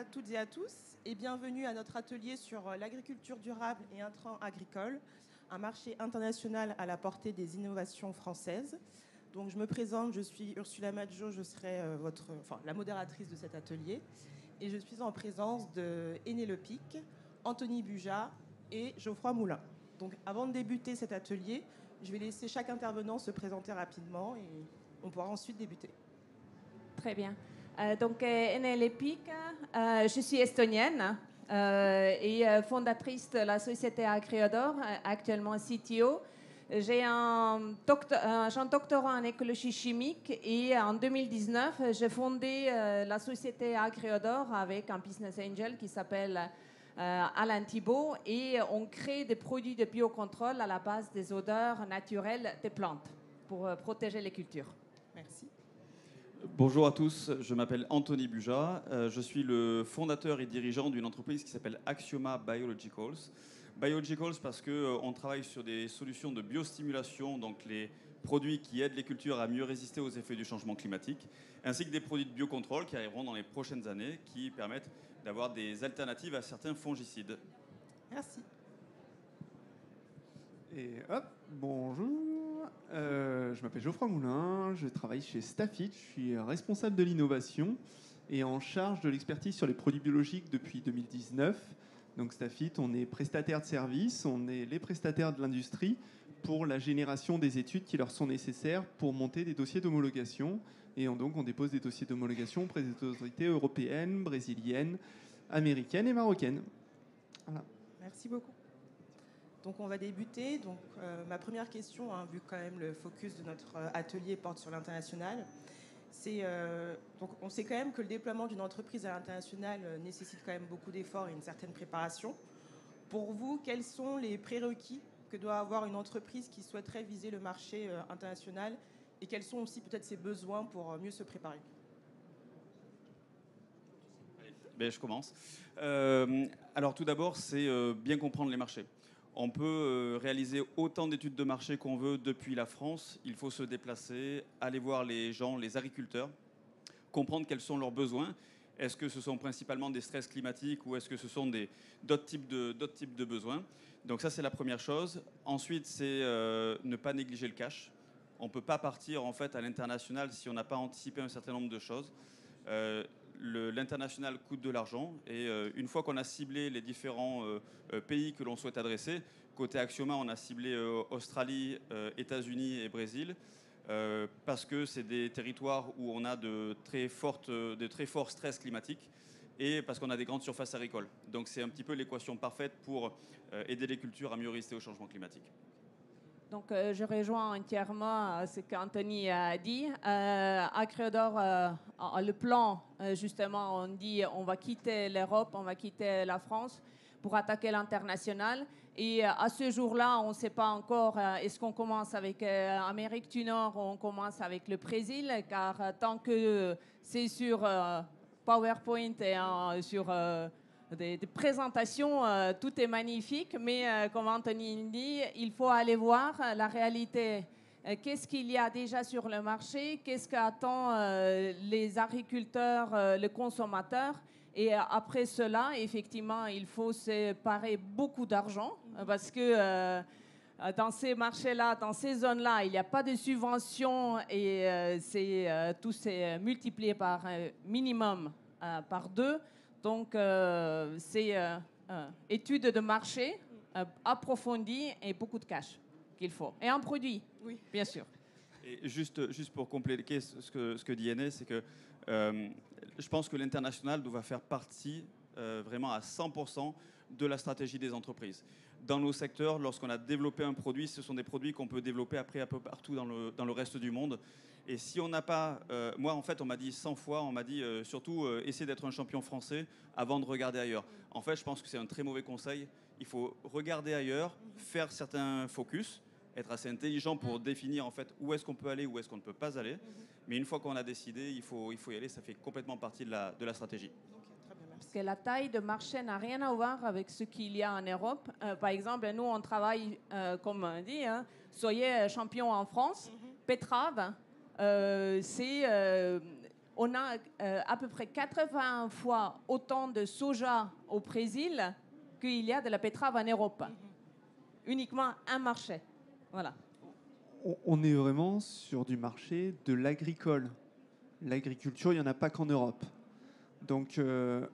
toutes et à tous et bienvenue à notre atelier sur l'agriculture durable et intrants agricoles, un marché international à la portée des innovations françaises. Donc je me présente, je suis Ursula Maggio, je serai la modératrice de cet atelier et je suis en présence de Aîné Lepic, Anthony Buja et Geoffroy Moulin. Donc avant de débuter cet atelier, je vais laisser chaque intervenant se présenter rapidement et on pourra ensuite débuter. Très bien. Donc, Aîné Lepic, je suis estonienne et fondatrice de la société Agriodor, actuellement CTO. J'ai un doctorat en écologie chimique et en 2019, j'ai fondé la société Agriodor avec un business angel qui s'appelle Alain Thibault et on crée des produits de biocontrôle à la base des odeurs naturelles des plantes pour protéger les cultures. Merci. Bonjour à tous, je m'appelle Anthony Buja, je suis le fondateur et dirigeant d'une entreprise qui s'appelle Axioma Biologicals. Biologicals parce qu'on travaille sur des solutions de biostimulation, donc les produits qui aident les cultures à mieux résister aux effets du changement climatique, ainsi que des produits de biocontrôle qui arriveront dans les prochaines années, qui permettent d'avoir des alternatives à certains fongicides. Merci. Et hop, bonjour, je m'appelle Geoffroy Moulin, je travaille chez Stafit, je suis responsable de l'innovation et en charge de l'expertise sur les produits biologiques depuis 2019. Donc Stafit, on est prestataire de services, on est les prestataires de l'industrie pour la génération des études qui leur sont nécessaires pour monter des dossiers d'homologation. Et donc on dépose des dossiers d'homologation auprès des autorités européennes, brésiliennes, américaines et marocaines. Voilà. Merci beaucoup. Donc on va débuter. Donc ma première question, vu quand même le focus de notre atelier porte sur l'international, c'est donc on sait quand même que le déploiement d'une entreprise à l'international nécessite quand même beaucoup d'efforts et une certaine préparation. Pour vous, quels sont les prérequis que doit avoir une entreprise qui souhaiterait viser le marché international et quels sont aussi peut-être ses besoins pour mieux se préparer? Ben, je commence. Alors tout d'abord, c'est bien comprendre les marchés. On peut réaliser autant d'études de marché qu'on veut depuis la France. Il faut se déplacer, aller voir les gens, les agriculteurs, comprendre quels sont leurs besoins. Est-ce que ce sont principalement des stress climatiques ou est-ce que ce sont d'autres types de besoins? Donc ça, c'est la première chose. Ensuite, c'est ne pas négliger le cash. On ne peut pas partir en fait, à l'international si on n'a pas anticipé un certain nombre de choses. L'international coûte de l'argent et une fois qu'on a ciblé les différents pays que l'on souhaite adresser, côté Axioma, on a ciblé Australie, États-Unis et Brésil parce que c'est des territoires où on a de très forts stress climatiques et parce qu'on a des grandes surfaces agricoles. Donc c'est un petit peu l'équation parfaite pour aider les cultures à mieux résister au changement climatique. Donc, je rejoins entièrement ce qu'Anthony a dit. Agriodor a le plan, justement, on dit on va quitter l'Europe, on va quitter la France pour attaquer l'international. Et à ce jour-là, on ne sait pas encore est-ce qu'on commence avec l'Amérique du Nord ou on commence avec le Brésil, car tant que c'est sur PowerPoint et sur des présentations, tout est magnifique, mais comme Anthony dit, il faut aller voir la réalité. Qu'est-ce qu'il y a déjà sur le marché? Qu'est-ce qu'attendent les agriculteurs, les consommateurs? Et après cela, effectivement, il faut séparer beaucoup d'argent parce que dans ces marchés-là, dans ces zones-là, il n'y a pas de subventions et tout s'est multiplié par minimum par 2. Donc, c'est étude de marché approfondie et beaucoup de cash qu'il faut. Et un produit, oui, bien sûr. Et juste pour compléter ce que dit Aîné, c'est que je pense que l'international doit faire partie vraiment à 100% de la stratégie des entreprises. Dans nos secteurs, lorsqu'on a développé un produit, ce sont des produits qu'on peut développer après un peu partout dans le reste du monde. Et si on n'a pas... moi, en fait, on m'a dit 100 fois, on m'a dit surtout essayer d'être un champion français avant de regarder ailleurs. En fait, je pense que c'est un très mauvais conseil. Il faut regarder ailleurs, faire certains focus, être assez intelligent pour définir en fait où est-ce qu'on peut aller, où est-ce qu'on ne peut pas aller. Mais une fois qu'on a décidé, il faut y aller. Ça fait complètement partie de la stratégie. Parce que la taille de marché n'a rien à voir avec ce qu'il y a en Europe. Par exemple, nous, on travaille, comme on dit, soyez champion en France, Pétrave. on a à peu près 80 fois autant de soja au Brésil qu'il y a de la betterave en Europe. Uniquement un marché. Voilà. On est vraiment sur du marché de l'agricole. L'agriculture, il n'y en a pas qu'en Europe. Donc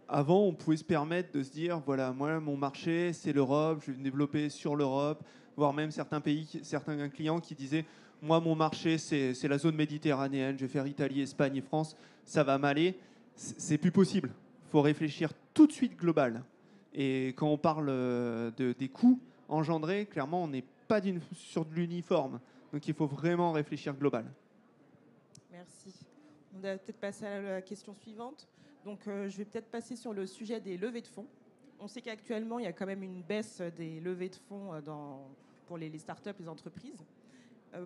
avant, on pouvait se permettre de se dire, voilà, moi, mon marché, c'est l'Europe, je vais me développer sur l'Europe, voire même certains pays, certains clients qui disaient, moi, mon marché, c'est la zone méditerranéenne, je vais faire Italie, Espagne et France, ça va m'aller. C'est plus possible. Il faut réfléchir tout de suite global. Et quand on parle des coûts engendrés, clairement, on n'est pas sur de l'uniforme. Donc il faut vraiment réfléchir global. Merci. On va peut-être passer à la question suivante. Donc, je vais peut-être passer sur le sujet des levées de fonds. On sait qu'actuellement, il y a quand même une baisse des levées de fonds pour les startups, les entreprises.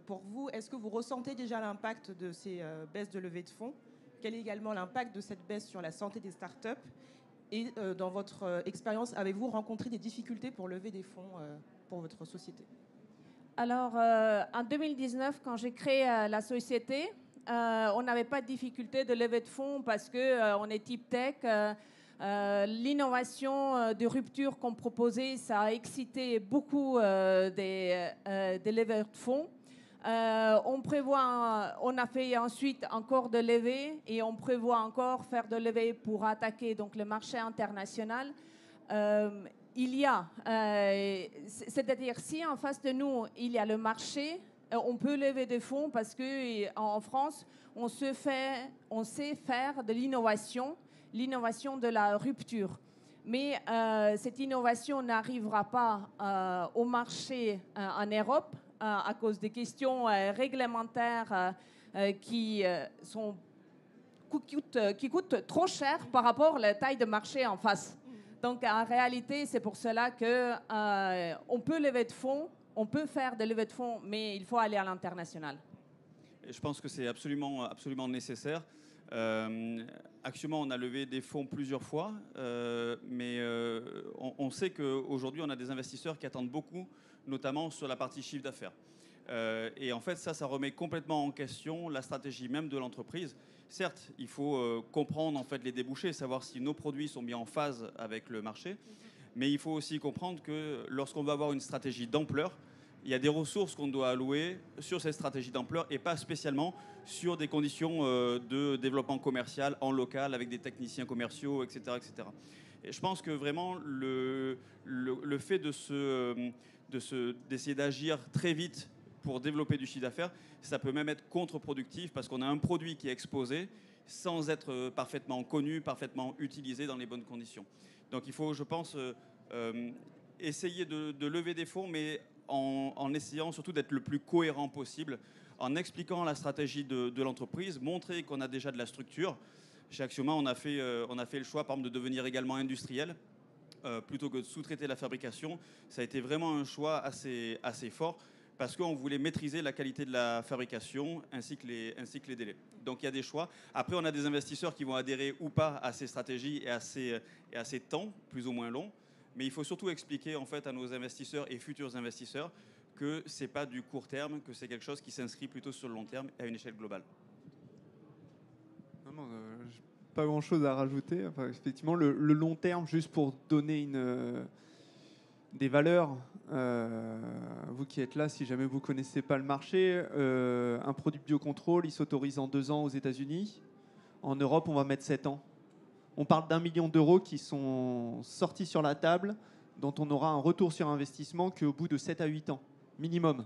Pour vous, est-ce que vous ressentez déjà l'impact de ces baisses de levée de fonds? Quel est également l'impact de cette baisse sur la santé des startups? Et dans votre expérience, avez-vous rencontré des difficultés pour lever des fonds pour votre société? Alors, en 2019, quand j'ai créé la société, on n'avait pas de difficulté de lever de fonds parce qu'on est type tech. L'innovation de rupture qu'on proposait, ça a excité beaucoup des levées de fonds. On a fait ensuite encore de levées et on prévoit encore faire de levées pour attaquer donc, le marché international. C'est-à-dire si en face de nous, il y a le marché, on peut lever des fonds parce qu'en France, on sait faire de l'innovation de la rupture. Mais cette innovation n'arrivera pas au marché en Europe à cause des questions réglementaires qui coûtent trop cher par rapport à la taille de marché en face. Donc en réalité, c'est pour cela qu'on peut lever de fonds, on peut faire des levées de fonds, mais il faut aller à l'international. Et je pense que c'est absolument nécessaire. Actuellement, on a levé des fonds plusieurs fois, mais on sait qu'aujourd'hui, on a des investisseurs qui attendent beaucoup, notamment sur la partie chiffre d'affaires. Et en fait, ça remet complètement en question la stratégie même de l'entreprise. Certes, il faut comprendre en fait les débouchés, savoir si nos produits sont bien en phase avec le marché, mais il faut aussi comprendre que lorsqu'on va avoir une stratégie d'ampleur, il y a des ressources qu'on doit allouer sur cette stratégie d'ampleur et pas spécialement sur des conditions de développement commercial en local avec des techniciens commerciaux, etc. etc. Et je pense que vraiment le fait d'essayer d'agir très vite pour développer du chiffre d'affaires, ça peut même être contre-productif parce qu'on a un produit qui est exposé sans être parfaitement connu, parfaitement utilisé dans les bonnes conditions. Donc il faut, je pense, essayer de lever des fonds, mais en essayant surtout d'être le plus cohérent possible, en expliquant la stratégie de l'entreprise, montrer qu'on a déjà de la structure. Chez Axioma, on a fait le choix, par exemple, de devenir également industriel, plutôt que de sous-traiter la fabrication. Ça a été vraiment un choix assez fort, parce qu'on voulait maîtriser la qualité de la fabrication ainsi que les délais. Donc il y a des choix. Après, on a des investisseurs qui vont adhérer ou pas à ces stratégies et à ces temps, plus ou moins longs. Mais il faut surtout expliquer en fait, à nos investisseurs et futurs investisseurs que ce n'est pas du court terme, que c'est quelque chose qui s'inscrit plutôt sur le long terme et à une échelle globale. Pas grand-chose à rajouter. Enfin, effectivement, le long terme, juste pour donner des valeurs, vous qui êtes là, si jamais vous ne connaissez pas le marché, un produit de biocontrôle, il s'autorise en 2 ans aux États-Unis. En Europe, on va mettre 7 ans. On parle d'1 million d'euros qui sont sortis sur la table, dont on aura un retour sur investissement qu'au bout de 7 à 8 ans, minimum.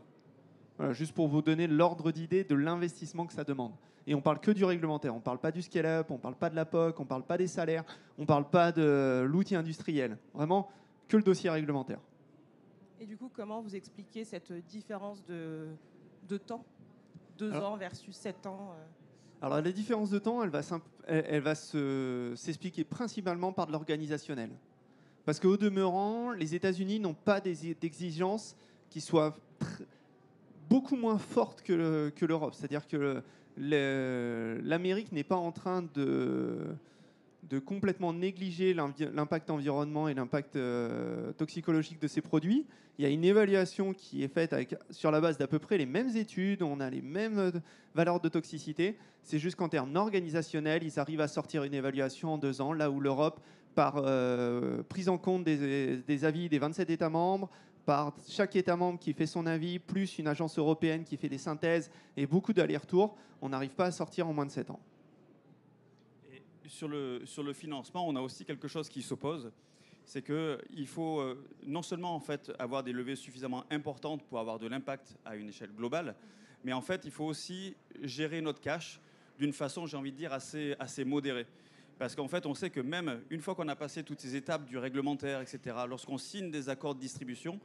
Voilà, juste pour vous donner l'ordre d'idée de l'investissement que ça demande. Et on parle que du réglementaire, on ne parle pas du scale-up, on ne parle pas de la POC, on ne parle pas des salaires, on ne parle pas de l'outil industriel. Vraiment, que le dossier réglementaire. Et du coup, comment vous expliquez cette différence de temps, 2 ans versus 7 ans Alors la différence de temps, elle va s'expliquer principalement par de l'organisationnel. Parce qu'au demeurant, les États-Unis n'ont pas d'exigences qui soient beaucoup moins fortes que l'Europe. C'est-à-dire que l'Amérique n'est pas en train de de complètement négliger l'impact environnement et l'impact toxicologique de ces produits. Il y a une évaluation qui est faite sur la base d'à peu près les mêmes études, on a les mêmes valeurs de toxicité. C'est juste qu'en termes organisationnels, ils arrivent à sortir une évaluation en 2 ans, là où l'Europe, par prise en compte des avis des 27 États membres, par chaque État membre qui fait son avis, plus une agence européenne qui fait des synthèses et beaucoup d'allers-retours, on n'arrive pas à sortir en moins de 7 ans. Et sur le financement, on a aussi quelque chose qui s'oppose. C'est qu'il faut non seulement en fait, avoir des levées suffisamment importantes pour avoir de l'impact à une échelle globale, mais en fait, il faut aussi gérer notre cash d'une façon, j'ai envie de dire, assez modérée. Parce qu'en fait, on sait que même une fois qu'on a passé toutes ces étapes du réglementaire, etc., lorsqu'on signe des accords de distribution,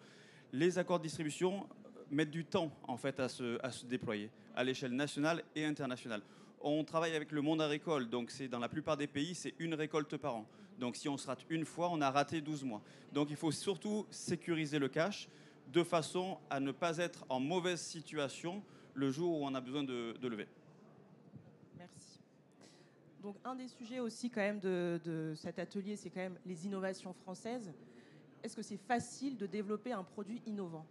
les accords de distribution mettent du temps en fait, à se déployer à l'échelle nationale et internationale. On travaille avec le monde agricole, donc dans la plupart des pays, c'est une récolte par an. Donc si on se rate une fois, on a raté 12 mois. Donc il faut surtout sécuriser le cash de façon à ne pas être en mauvaise situation le jour où on a besoin de lever. Merci. Donc un des sujets aussi quand même de cet atelier, c'est quand même les innovations françaises. Est-ce que c'est facile de développer un produit innovant ?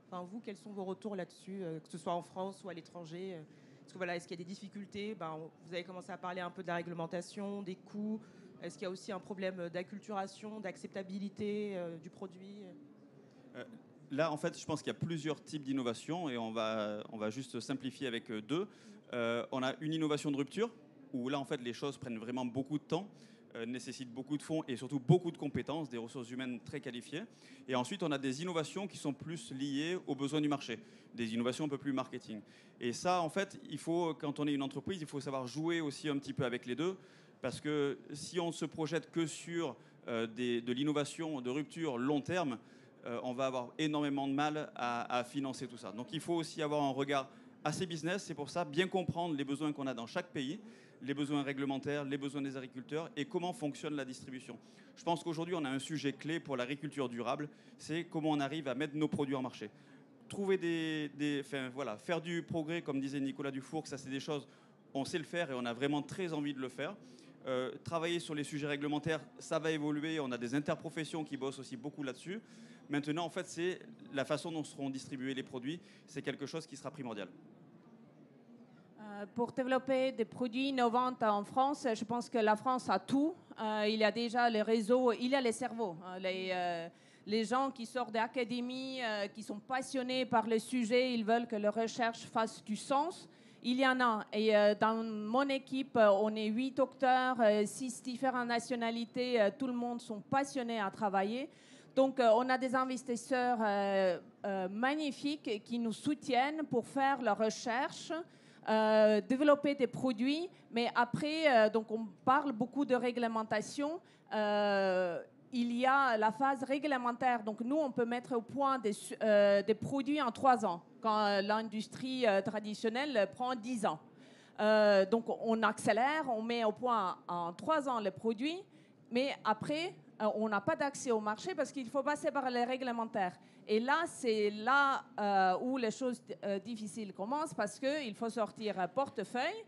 Enfin, vous, quels sont vos retours là-dessus, que ce soit en France ou à l'étranger ? Est-ce qu'il y a des difficultés ? Vous avez commencé à parler un peu de la réglementation, des coûts. Est-ce qu'il y a aussi un problème d'acculturation, d'acceptabilité du produit ? Là, en fait, je pense qu'il y a plusieurs types d'innovations et on va juste simplifier avec 2. On a une innovation de rupture où là, en fait, les choses prennent vraiment beaucoup de temps, nécessitent beaucoup de fonds et surtout beaucoup de compétences, des ressources humaines très qualifiées. Et ensuite, on a des innovations qui sont plus liées aux besoins du marché, des innovations un peu plus marketing. Et ça, en fait, quand on est une entreprise, il faut savoir jouer aussi un petit peu avec les deux. Parce que si on se projette que sur de l'innovation de rupture long terme, on va avoir énormément de mal à financer tout ça. Donc il faut aussi avoir un regard assez business. C'est pour ça, bien comprendre les besoins qu'on a dans chaque pays, les besoins réglementaires, les besoins des agriculteurs et comment fonctionne la distribution. Je pense qu'aujourd'hui, on a un sujet clé pour l'agriculture durable, c'est comment on arrive à mettre nos produits en marché. Trouver faire du progrès, comme disait Nicolas Dufour, ça c'est des choses, on sait le faire et on a vraiment très envie de le faire. Travailler sur les sujets réglementaires, ça va évoluer. On a des interprofessions qui bossent aussi beaucoup là-dessus. Maintenant, en fait, c'est la façon dont seront distribués les produits. C'est quelque chose qui sera primordial. Pour développer des produits innovants en France, je pense que la France a tout. Il y a déjà les réseaux, il y a les cerveaux. Les gens qui sortent d'académie, qui sont passionnés par le sujet, ils veulent que leur recherche fasse du sens. Il y en a. Et dans mon équipe, on est 8 docteurs, 6 différentes nationalités. Tout le monde sont passionnés à travailler. Donc, on a des investisseurs magnifiques qui nous soutiennent pour faire la recherche, développer des produits. Mais après, donc on parle beaucoup de réglementation. Il y a la phase réglementaire. Donc, nous, on peut mettre au point des produits en 3 ans, quand l'industrie traditionnelle prend 10 ans. Donc, on accélère, on met au point en 3 ans les produits, mais après, on n'a pas d'accès au marché parce qu'il faut passer par les réglementaires. Et là, c'est là où les choses difficiles commencent parce qu'il faut sortir un portefeuille.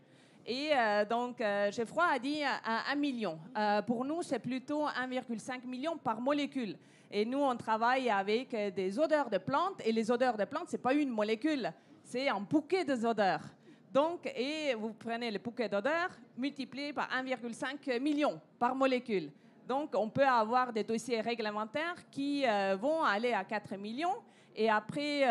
Et donc, Geoffroy a dit 1 million. Pour nous, c'est plutôt 1,5 million par molécule. Et nous, on travaille avec des odeurs de plantes. Et les odeurs de plantes, ce n'est pas une molécule, c'est un bouquet d'odeurs. Donc, et vous prenez le bouquet d'odeurs, multiplié par 1,5 million par molécule. Donc, on peut avoir des dossiers réglementaires qui vont aller à 4 millions. Et après,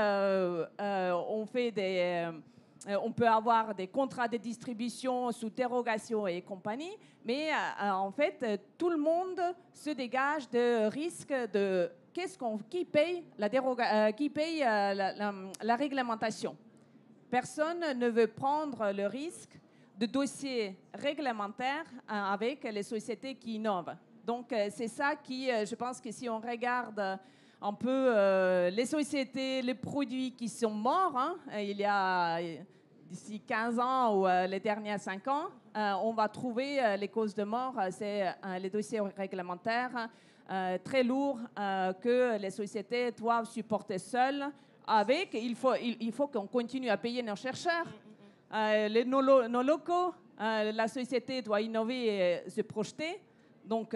on peut avoir des contrats de distribution sous dérogation et compagnie, mais en fait, tout le monde se dégage de risque de qui paye la réglementation. Personne ne veut prendre le risque de dossiers réglementaires avec les sociétés qui innovent. Donc, c'est ça qui, je pense que si on regarde un peu les sociétés, les produits qui sont morts, il y a d'ici 15 ans ou les derniers 5 ans, on va trouver les causes de mort, c'est les dossiers réglementaires très lourds que les sociétés doivent supporter seules. Il faut qu'on continue à payer nos chercheurs, nos locaux, La société doit innover et se projeter. Donc,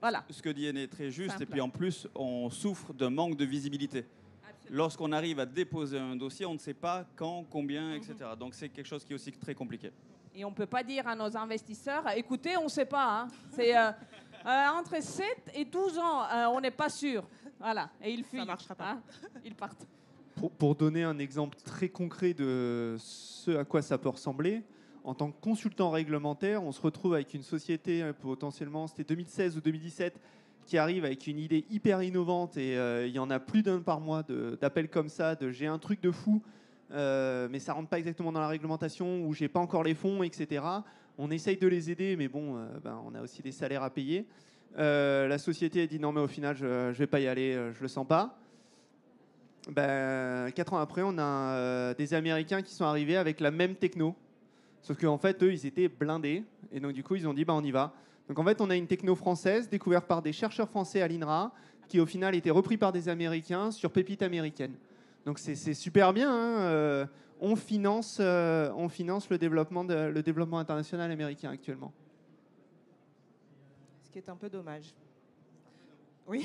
voilà. Ce que dit Anne est très juste. Simple. Et puis en plus, on souffre d'un manque de visibilité. Lorsqu'on arrive à déposer un dossier, on ne sait pas quand, combien, etc. Donc c'est quelque chose qui est aussi très compliqué. Et on ne peut pas dire à nos investisseurs, écoutez, on ne sait pas. Hein. C'est entre 7 et 12 ans, on n'est pas sûr. Voilà. Et ils fuient. Ça ne marchera pas. Hein. Ils partent. Pour donner un exemple très concret de ce à quoi ça peut ressembler, en tant que consultant réglementaire, on se retrouve avec une société, potentiellement, c'était 2016 ou 2017, qui arrive avec une idée hyper innovante et il y en a plus d'un par mois d'appels comme ça, de j'ai un truc de fou, mais ça rentre pas exactement dans la réglementation ou j'ai pas encore les fonds, etc. On essaye de les aider, mais bon, on a aussi des salaires à payer. La société a dit non, mais au final, je vais pas y aller, je le sens pas. 4 ans après, on a des Américains qui sont arrivés avec la même techno, sauf qu'en fait, eux, ils étaient blindés et donc du coup, ils ont dit on y va. Donc en fait, on a une techno française découverte par des chercheurs français à l'INRA qui au final était repris par des Américains sur pépite américaine. Donc c'est super bien. Hein, on finance le développement international américain actuellement. Ce qui est un peu dommage. Oui.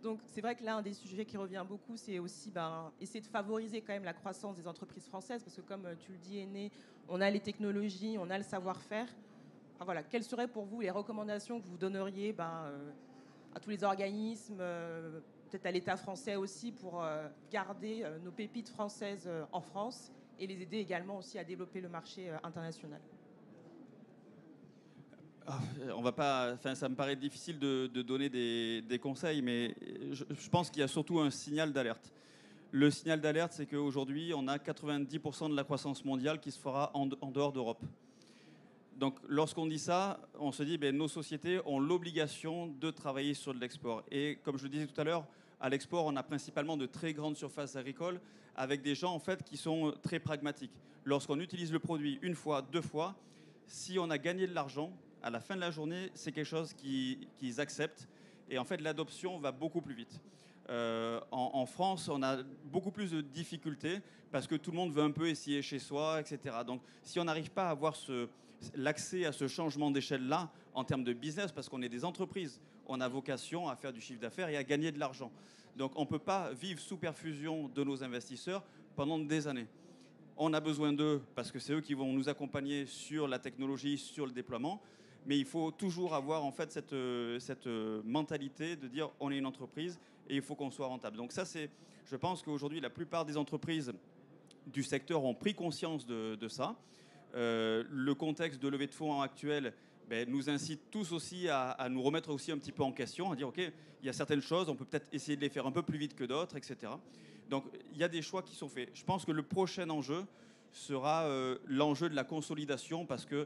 Donc c'est vrai que là, un des sujets qui revient beaucoup, c'est aussi essayer de favoriser quand même la croissance des entreprises françaises, parce que comme tu le dis, Aîné, on a les technologies, on a le savoir-faire. Enfin, voilà, quelles seraient pour vous les recommandations que vous donneriez à tous les organismes, peut-être à l'État français aussi, pour garder nos pépites françaises en France et les aider également aussi à développer le marché international? On va pas, ça me paraît difficile de donner des conseils, mais je pense qu'il y a surtout un signal d'alerte. Le signal d'alerte, c'est qu'aujourd'hui, on a 90% de la croissance mondiale qui se fera en dehors d'Europe. Donc, lorsqu'on dit ça, on se dit nos sociétés ont l'obligation de travailler sur de l'export. Et comme je le disais tout à l'heure, à l'export, on a principalement de très grandes surfaces agricoles avec des gens en fait qui sont très pragmatiques. Lorsqu'on utilise le produit une fois, 2 fois, si on a gagné de l'argent, à la fin de la journée, c'est quelque chose qu'ils acceptent. Et en fait, l'adoption va beaucoup plus vite. En France, on a beaucoup plus de difficultés parce que tout le monde veut un peu essayer chez soi, etc. Donc, si on n'arrive pas à avoir l'accès à ce changement d'échelle-là en termes de business, parce qu'on est des entreprises, on a vocation à faire du chiffre d'affaires et à gagner de l'argent. Donc, on ne peut pas vivre sous perfusion de nos investisseurs pendant des années. On a besoin d'eux parce que c'est eux qui vont nous accompagner sur la technologie, sur le déploiement. Mais il faut toujours avoir en fait cette mentalité de dire on est une entreprise et il faut qu'on soit rentable. Donc ça, je pense qu'aujourd'hui, la plupart des entreprises du secteur ont pris conscience de ça. Le contexte de levée de fonds actuel nous incite tous aussi à nous remettre aussi un petit peu en question, à dire ok, il y a certaines choses, on peut peut-être essayer de les faire un peu plus vite que d'autres, etc. Donc il y a des choix qui sont faits. Je pense que le prochain enjeu sera l'enjeu de la consolidation parce que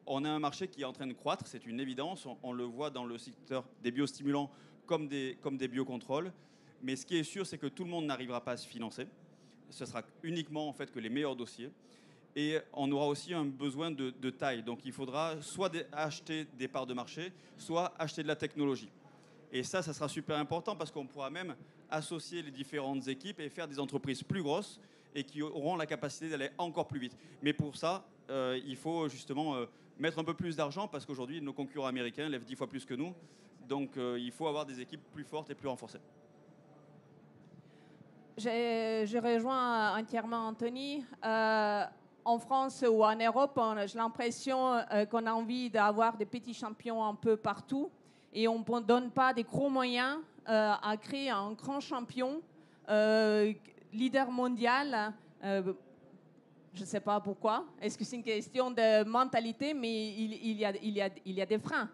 on a un marché qui est en train de croître, c'est une évidence. On le voit dans le secteur des biostimulants comme des biocontrôles. Mais ce qui est sûr, c'est que tout le monde n'arrivera pas à se financer. Ce sera uniquement en fait que les meilleurs dossiers. Et on aura aussi un besoin de taille. Donc il faudra soit acheter des parts de marché, soit acheter de la technologie. Et ça sera super important parce qu'on pourra même associer les différentes équipes et faire des entreprises plus grosses et qui auront la capacité d'aller encore plus vite. Mais pour ça, il faut justement mettre un peu plus d'argent parce qu'aujourd'hui, nos concurrents américains lèvent 10 fois plus que nous. Donc, il faut avoir des équipes plus fortes et plus renforcées. Je rejoins entièrement Anthony. En France ou en Europe, j'ai l'impression qu'on a envie d'avoir des petits champions un peu partout et on ne donne pas des gros moyens à créer un grand champion, leader mondial. Je ne sais pas pourquoi. Est-ce que c'est une question de mentalité? Mais il y a des freins.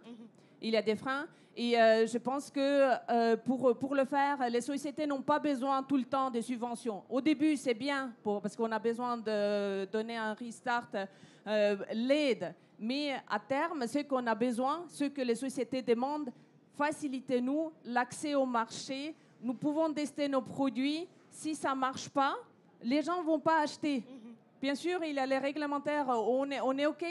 Il y a des freins. Et je pense que pour le faire, les sociétés n'ont pas besoin tout le temps de subventions. Au début, c'est bien parce qu'on a besoin de donner un restart, l'aide. Mais à terme, ce qu'on a besoin, ce que les sociétés demandent, facilitez-nous l'accès au marché. Nous pouvons tester nos produits. Si ça ne marche pas, les gens ne vont pas acheter. Bien sûr, il y a les réglementaires, on est OK,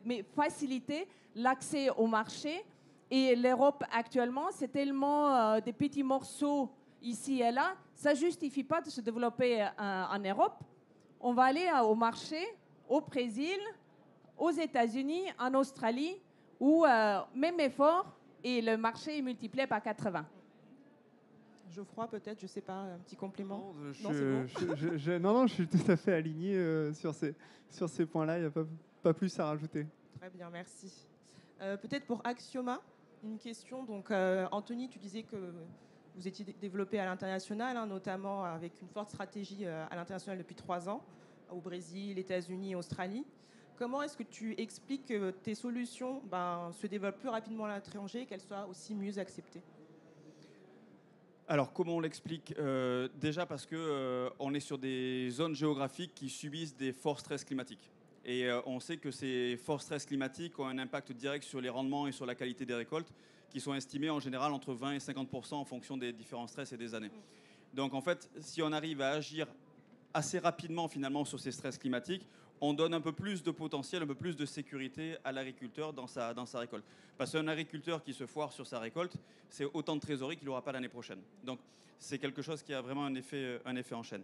mais faciliter l'accès au marché. Et l'Europe, actuellement, c'est tellement des petits morceaux ici et là, ça ne justifie pas de se développer en Europe. On va aller au marché au Brésil, aux États-Unis, en Australie, où même effort et le marché est multiplié par 80. Geoffroy, peut-être, je ne sais pas, un petit complément. Non, C'est bon. non, je suis tout à fait aligné sur ces points-là. Il n'y a pas plus à rajouter. Très bien, merci. Peut-être pour Axioma, une question. Donc, Anthony, tu disais que vous étiez développé à l'international, hein, notamment avec une forte stratégie à l'international depuis 3 ans, au Brésil, États-Unis, Australie. Comment est-ce que tu expliques que tes solutions se développent plus rapidement à l'étranger et qu'elles soient aussi mieux acceptées ? Alors, comment on l'explique ? Déjà parce qu'on est sur des zones géographiques qui subissent des forts stress climatiques. Et on sait que ces forts stress climatiques ont un impact direct sur les rendements et sur la qualité des récoltes, qui sont estimés en général entre 20 et 50% en fonction des différents stress et des années. Donc, en fait, si on arrive à agir assez rapidement, finalement, sur ces stress climatiques, on donne un peu plus de potentiel, un peu plus de sécurité à l'agriculteur dans sa récolte. Parce qu'un agriculteur qui se foire sur sa récolte, c'est autant de trésorerie qu'il n'aura pas l'année prochaine. Donc, c'est quelque chose qui a vraiment un effet en chaîne.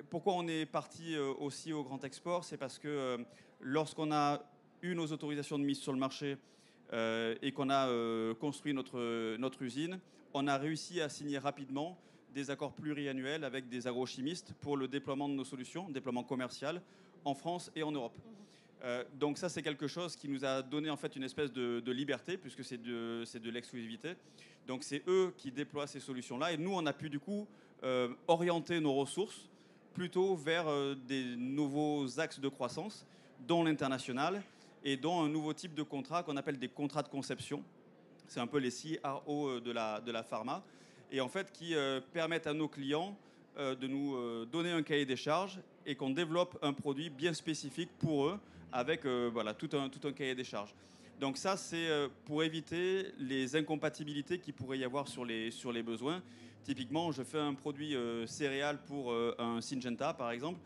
Pourquoi on est parti aussi au grand export ? C'est parce que lorsqu'on a eu nos autorisations de mise sur le marché et qu'on a construit notre usine, on a réussi à signer rapidement des accords pluriannuels avec des agrochimistes pour le déploiement de nos solutions, déploiement commercial en France et en Europe. Donc ça, c'est quelque chose qui nous a donné en fait une espèce de liberté, puisque c'est de l'exclusivité. Donc c'est eux qui déploient ces solutions-là, et nous, on a pu du coup orienter nos ressources plutôt vers des nouveaux axes de croissance, dont l'international et dont un nouveau type de contrat qu'on appelle des contrats de conception. C'est un peu les CRO de la pharma, et en fait qui permettent à nos clients de nous donner un cahier des charges et qu'on développe un produit bien spécifique pour eux avec tout un cahier des charges. Donc ça, c'est pour éviter les incompatibilités qu'il pourrait y avoir sur les besoins. Typiquement, je fais un produit céréal pour un Syngenta, par exemple.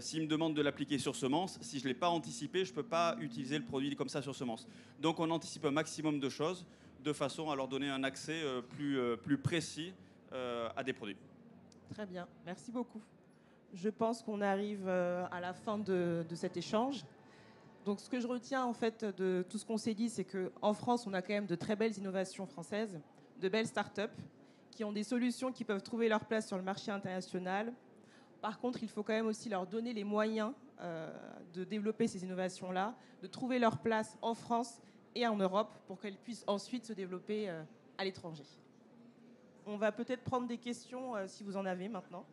S'il me demande de l'appliquer sur semence, si je ne l'ai pas anticipé, je ne peux pas utiliser le produit comme ça sur semence. Donc on anticipe un maximum de choses de façon à leur donner un accès plus précis à des produits. Très bien, merci beaucoup. Je pense qu'on arrive à la fin de cet échange. Donc ce que je retiens en fait de tout ce qu'on s'est dit, c'est qu'en France, on a quand même de très belles innovations françaises, de belles startups qui ont des solutions qui peuvent trouver leur place sur le marché international. Par contre, il faut quand même aussi leur donner les moyens de développer ces innovations-là, de trouver leur place en France et en Europe pour qu'elles puissent ensuite se développer à l'étranger. On va peut-être prendre des questions si vous en avez maintenant.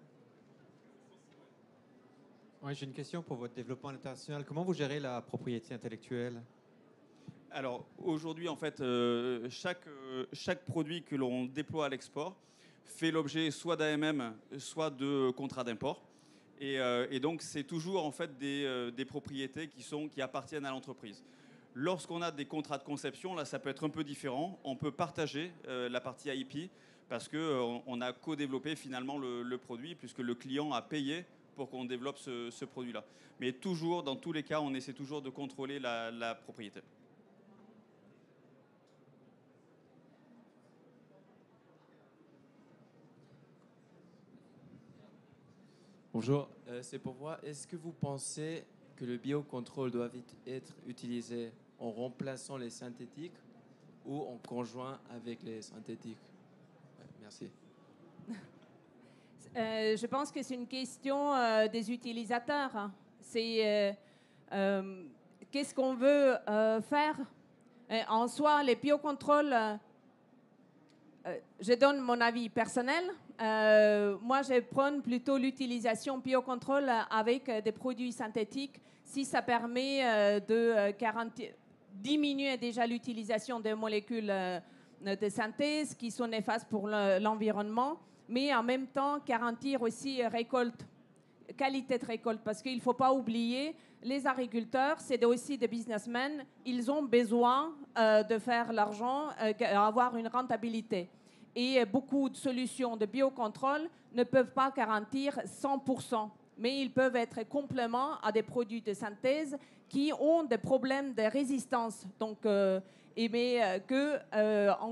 Oui, j'ai une question pour votre développement international. Comment vous gérez la propriété intellectuelle ? Alors aujourd'hui, en fait, chaque produit que l'on déploie à l'export fait l'objet soit d'AMM, soit de contrats d'import. Et donc, c'est toujours en fait des propriétés qui appartiennent à l'entreprise. Lorsqu'on a des contrats de conception, là, ça peut être un peu différent. On peut partager la partie IP parce qu'on a co-développé finalement le produit puisque le client a payé pour qu'on développe ce produit-là. Mais toujours, dans tous les cas, on essaie toujours de contrôler la propriété. Bonjour, c'est pour voir, est-ce que vous pensez que le biocontrôle doit être utilisé en remplaçant les synthétiques ou en conjoint avec les synthétiques ? Ouais, merci. Je pense que c'est une question des utilisateurs. C'est qu'est-ce qu'on veut faire. En soi, les biocontrôles, je donne mon avis personnel. Moi, je prends plutôt l'utilisation biocontrôle avec des produits synthétiques si ça permet de diminuer déjà l'utilisation des molécules de synthèse qui sont néfastes pour l'environnement, mais en même temps garantir aussi qualité de récolte, parce qu'il ne faut pas oublier, les agriculteurs, c'est aussi des businessmen, ils ont besoin de faire l'argent, avoir une rentabilité. Et beaucoup de solutions de biocontrôle ne peuvent pas garantir 100%, mais ils peuvent être compléments à des produits de synthèse qui ont des problèmes de résistance. Donc, en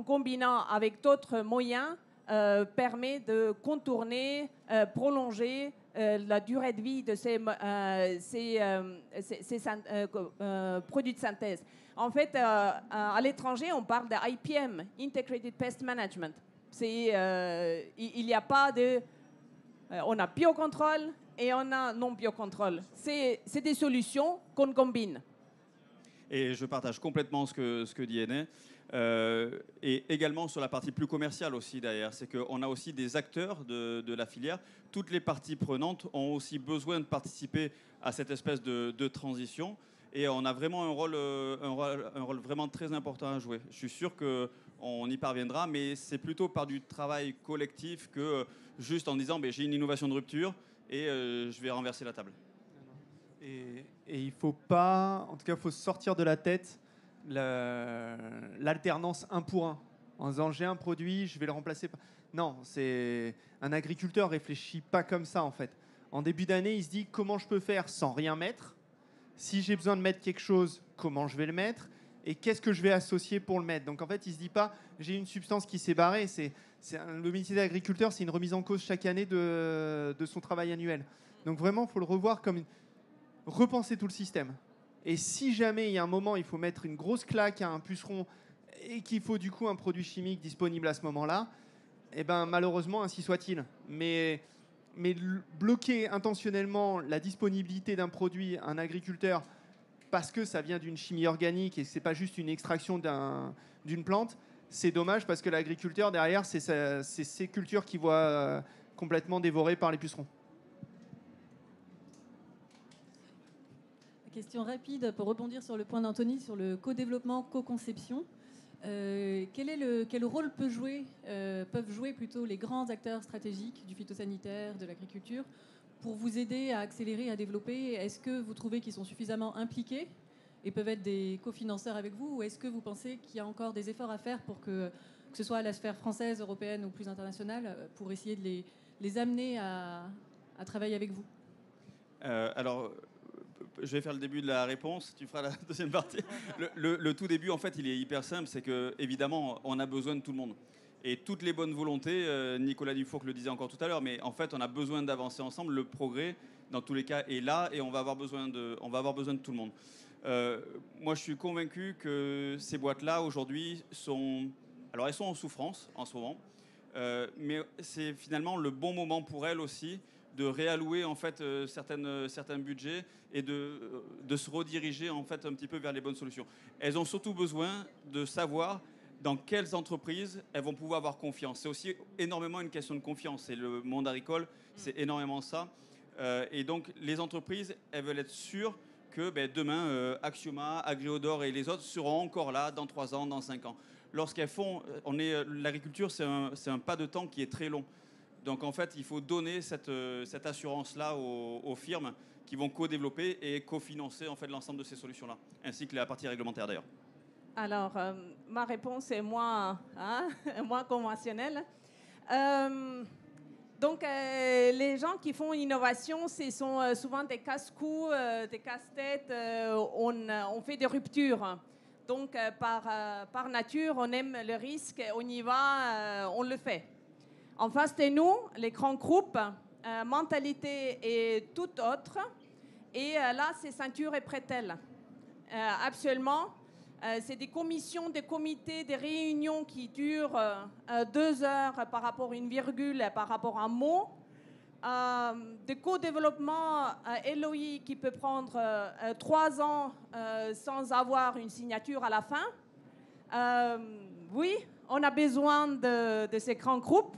combinant avec d'autres moyens, permet de contourner, prolonger la durée de vie de ces produits de synthèse. En fait, à l'étranger, on parle de IPM, Integrated Pest Management. Il n'y a pas de... on a biocontrôle et on a non-biocontrôle. C'est des solutions qu'on combine. Et je partage complètement ce que dit Aîné. Et également sur la partie plus commerciale aussi derrière, c'est qu'on a aussi des acteurs de la filière. Toutes les parties prenantes ont aussi besoin de participer à cette espèce de transition. Et on a vraiment un rôle vraiment très important à jouer. Je suis sûr qu'on y parviendra, mais c'est plutôt par du travail collectif que juste en disant j'ai une innovation de rupture et je vais renverser la table. Et il faut pas, en tout cas, il faut sortir de la tête l'alternance 1 pour 1. En disant j'ai un produit, je vais le remplacer. Non, un agriculteur réfléchit pas comme ça en fait. En début d'année, il se dit comment je peux faire sans rien mettre. Si j'ai besoin de mettre quelque chose, comment je vais le mettre et qu'est-ce que je vais associer pour le mettre. Donc en fait, il se dit pas j'ai une substance qui s'est barrée. Le métier d'agriculteur, c'est une remise en cause chaque année de son travail annuel. Donc vraiment, il faut le revoir comme repenser tout le système. Et si jamais il y a un moment, il faut mettre une grosse claque à un puceron et qu'il faut du coup un produit chimique disponible à ce moment-là, eh ben, malheureusement, ainsi soit-il. Mais bloquer intentionnellement la disponibilité d'un produit à un agriculteur parce que ça vient d'une chimie organique et que ce n'est pas juste une extraction d'une plante, c'est dommage parce que l'agriculteur, derrière, c'est ses cultures qui voient complètement dévorées par les pucerons. Question rapide pour rebondir sur le point d'Anthony sur le co-développement, co-conception. Quel rôle peuvent jouer plutôt les grands acteurs stratégiques du phytosanitaire, de l'agriculture, pour vous aider à accélérer, à développer? Est-ce que vous trouvez qu'ils sont suffisamment impliqués et peuvent être des cofinanceurs avec vous, ou est-ce que vous pensez qu'il y a encore des efforts à faire pour que ce soit à la sphère française, européenne ou plus internationale, pour essayer de les amener à travailler avec vous? Alors, je vais faire le début de la réponse, tu feras la deuxième partie. Le tout début, en fait, il est hyper simple, c'est que évidemment, on a besoin de tout le monde. Et toutes les bonnes volontés, Nicolas Dufourcq le disait encore tout à l'heure, mais en fait, on a besoin d'avancer ensemble. Le progrès, dans tous les cas, est là et on va avoir besoin de tout le monde. Moi, je suis convaincu que ces boîtes-là, aujourd'hui, elles sont en souffrance en ce moment, mais c'est finalement le bon moment pour elles aussi de réallouer en fait certains budgets et de se rediriger en fait un petit peu vers les bonnes solutions. Elles ont surtout besoin de savoir dans quelles entreprises elles vont pouvoir avoir confiance. C'est aussi énormément une question de confiance. Et le monde agricole, c'est énormément ça. Et donc les entreprises, elles veulent être sûres que demain, Axioma, Agriodor et les autres seront encore là dans 3 ans, dans 5 ans. Lorsqu'elles font, l'agriculture, c'est un pas de temps qui est très long. Donc en fait, il faut donner cette assurance-là aux firmes qui vont co-développer et co-financer en fait l'ensemble de ces solutions-là, ainsi que la partie réglementaire d'ailleurs. Alors, ma réponse est moins conventionnelle. Donc, les gens qui font innovation, ce sont souvent des casse-coups, des casse-têtes. On fait des ruptures. Donc, par nature, on aime le risque, on y va, on le fait. En face de nous, les grands groupes, mentalité est tout autre. Et là, c'est ceinture et bretelles. Actuellement, c'est des commissions, des comités, des réunions qui durent 2 heures par rapport à une virgule, par rapport à un mot. Des co-développement LOI qui peut prendre 3 ans sans avoir une signature à la fin. Oui, on a besoin de ces grands groupes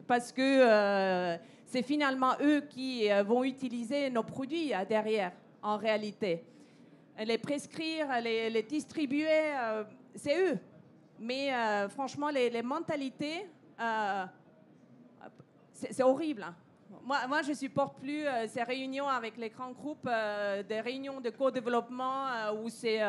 parce que c'est finalement eux qui vont utiliser nos produits derrière, en réalité. Les prescrire, les distribuer, c'est eux. Mais franchement, les mentalités, c'est horrible. Hein. Moi, je ne supporte plus ces réunions avec les grands groupes, des réunions de co-développement où c'est...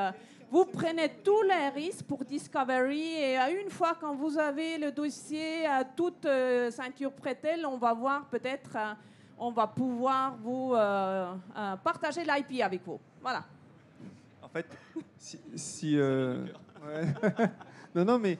vous prenez tous les risques pour Discovery et une fois quand vous avez le dossier toute ceinture bretelle, on va voir peut-être, on va pouvoir vous partager l'IP avec vous. Voilà. En fait, ouais. Non, mais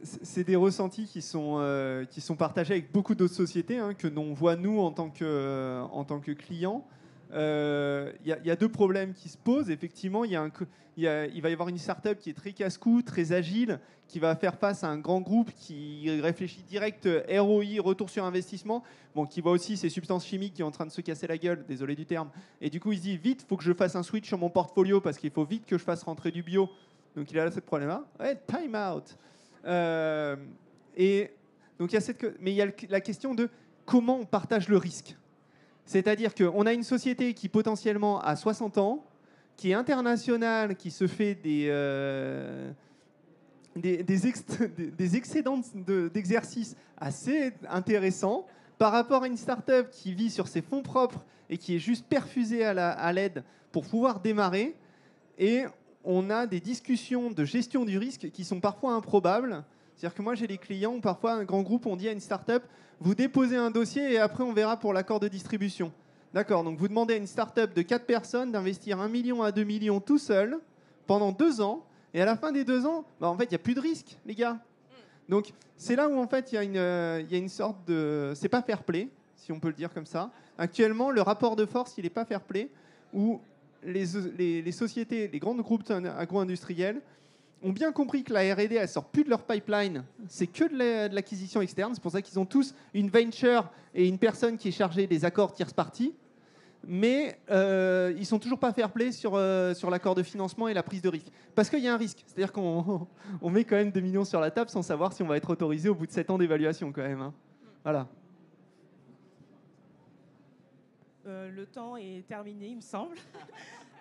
c'est des ressentis qui sont partagés avec beaucoup d'autres sociétés, hein, que l'on voit nous en tant que clients. Il y a deux problèmes qui se posent. Effectivement, il va y avoir une startup qui est très casse-cou, très agile, qui va faire face à un grand groupe qui réfléchit direct ROI, retour sur investissement, bon, qui voit aussi ces substances chimiques qui sont en train de se casser la gueule, désolé du terme. Et du coup, il se dit vite, il faut que je fasse un switch sur mon portfolio parce qu'il faut vite que je fasse rentrer du bio. Donc il a là ce problème-là. Ouais, time out. Et donc mais il y a la question de comment on partage le risque. C'est-à-dire qu'on a une société qui potentiellement a 60 ans, qui est internationale, qui se fait des excédents d'exercice assez intéressants par rapport à une start-up qui vit sur ses fonds propres et qui est juste perfusée à l'aide pour pouvoir démarrer. Et on a des discussions de gestion du risque qui sont parfois improbables. C'est-à-dire que moi, j'ai des clients où parfois un grand groupe, on dit à une start-up, vous déposez un dossier et après on verra pour l'accord de distribution. D'accord, donc vous demandez à une start-up de 4 personnes d'investir 1 million à 2 millions tout seul pendant 2 ans. Et à la fin des 2 ans, en fait, il n'y a plus de risque, les gars. Donc c'est là où en fait il y a une sorte de... C'est pas fair play, si on peut le dire comme ça. Actuellement, le rapport de force, il n'est pas fair play, où les sociétés, les grands groupes agro-industriels ont bien compris que la R&D, elle sort plus de leur pipeline, c'est que de l'acquisition externe. C'est pour ça qu'ils ont tous une venture et une personne qui est chargée des accords tierce party. Mais ils sont toujours pas fair play sur l'accord de financement et la prise de risque. Parce qu'il y a un risque. C'est-à-dire qu'on met quand même 2 millions sur la table sans savoir si on va être autorisé au bout de 7 ans d'évaluation quand même. Hein. Voilà. Le temps est terminé, il me semble.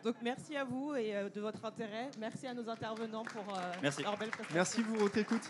Donc merci à vous et de votre intérêt. Merci à nos intervenants pour leur belle présentation. Merci pour votre écoute.